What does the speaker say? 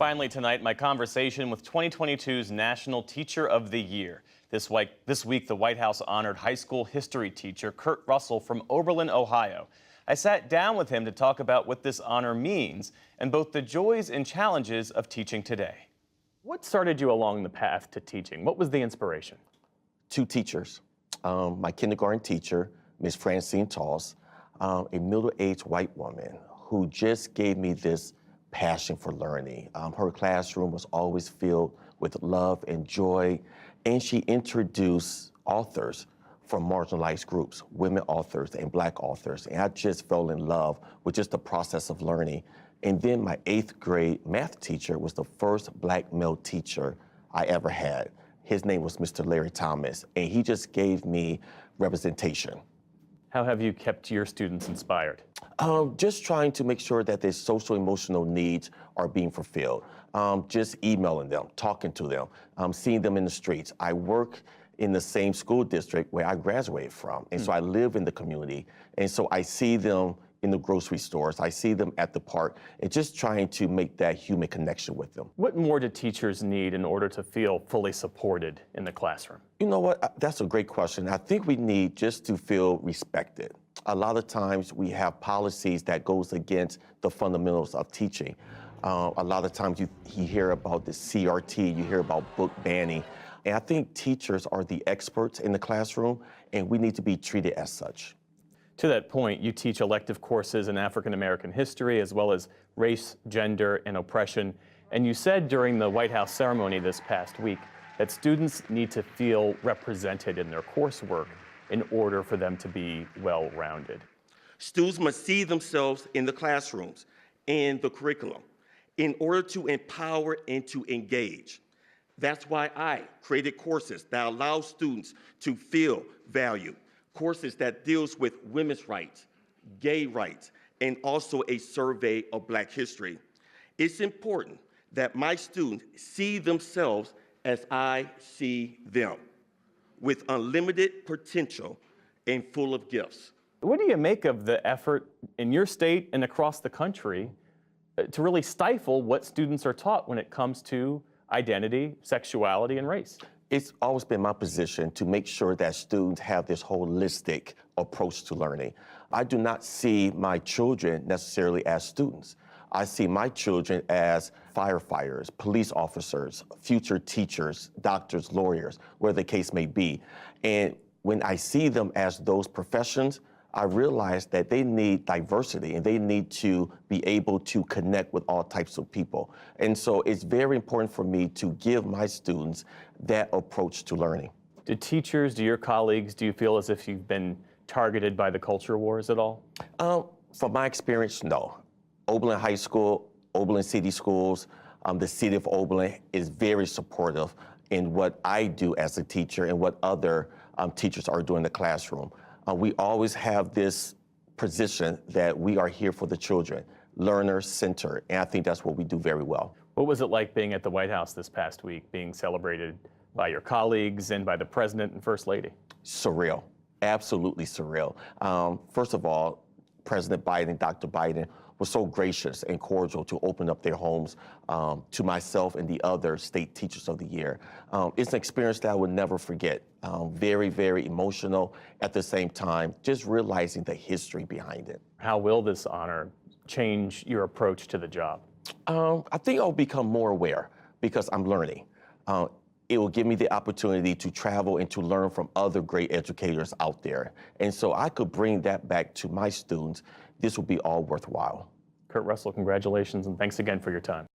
Finally tonight, my conversation with 2022's National Teacher of the Year. This week, the White House honored high school history teacher Kurt Russell from Oberlin, Ohio. I sat down with him to talk about what this honor means and both the joys and challenges of teaching today. What started you along the path to teaching? What was the inspiration? Two teachers. My kindergarten teacher, Miss Francine Toss, a middle-aged white woman who just gave me this passion for learning. Her classroom was always filled with love and joy, and she introduced authors from marginalized groups, women authors and Black authors, and I just fell in love with just the process of learning. And then my 8th grade math teacher was the first Black male teacher I ever had. His name was Mr. Larry Thomas, and he just gave me representation. How have you kept your students inspired? Just trying to make sure that their social emotional needs are being fulfilled. Just emailing them, talking to them, seeing them in the streets. I work in the same school district where I graduated from, and so I live in the community, and so I see them in the grocery stores, I see them at the park, and just trying to make that human connection with them. What more do teachers need in order to feel fully supported in the classroom? You know what, that's a great question. I think we need just to feel respected. A lot of times we have policies that goes against the fundamentals of teaching. A lot of times you hear about the CRT, you hear about book banning, and I think teachers are the experts in the classroom, and we need to be treated as such. To that point, you teach elective courses in African American history as well as race, gender, and oppression. And you said during the White House ceremony this past week that students need to feel represented in their coursework in order for them to be well-rounded. Students must see themselves in the classrooms and the curriculum in order to empower and to engage. That's why I created courses that allow students to feel valued. Courses that deals with women's rights, gay rights, and also a survey of Black history. It's important that my students see themselves as I see them, with unlimited potential and full of gifts. What do you make of the effort in your state and across the country to really stifle what students are taught when it comes to identity, sexuality, and race? It's always been my position to make sure that students have this holistic approach to learning. I do not see my children necessarily as students. I see my children as firefighters, police officers, future teachers, doctors, lawyers, whatever the case may be. And when I see them as those professions, I realize that they need diversity and they need to be able to connect with all types of people. And so it's very important for me to give my students that approach to learning. Do teachers, do your colleagues, do you feel as if you've been targeted by the culture wars at all? From my experience, no. Oberlin High School, Oberlin City Schools, the city of Oberlin is very supportive in what I do as a teacher and what other teachers are doing in the classroom. We always have this position that we are here for the children, learner-centered, and I think that's what we do very well. What was it like being at the White House this past week, being celebrated by your colleagues and by the President and First Lady? Surreal, absolutely surreal. First of all, President Biden, Dr. Biden, was so gracious and cordial to open up their homes to myself and the other state teachers of the year. It's an experience that I would never forget. Very, very emotional. At the same time, just realizing the history behind it. How will this honor change your approach to the job? I think I'll become more aware because I'm learning. It will give me the opportunity to travel and to learn from other great educators out there. And so I could bring that back to my students. This will be all worthwhile. Kurt Russell, congratulations and thanks again for your time.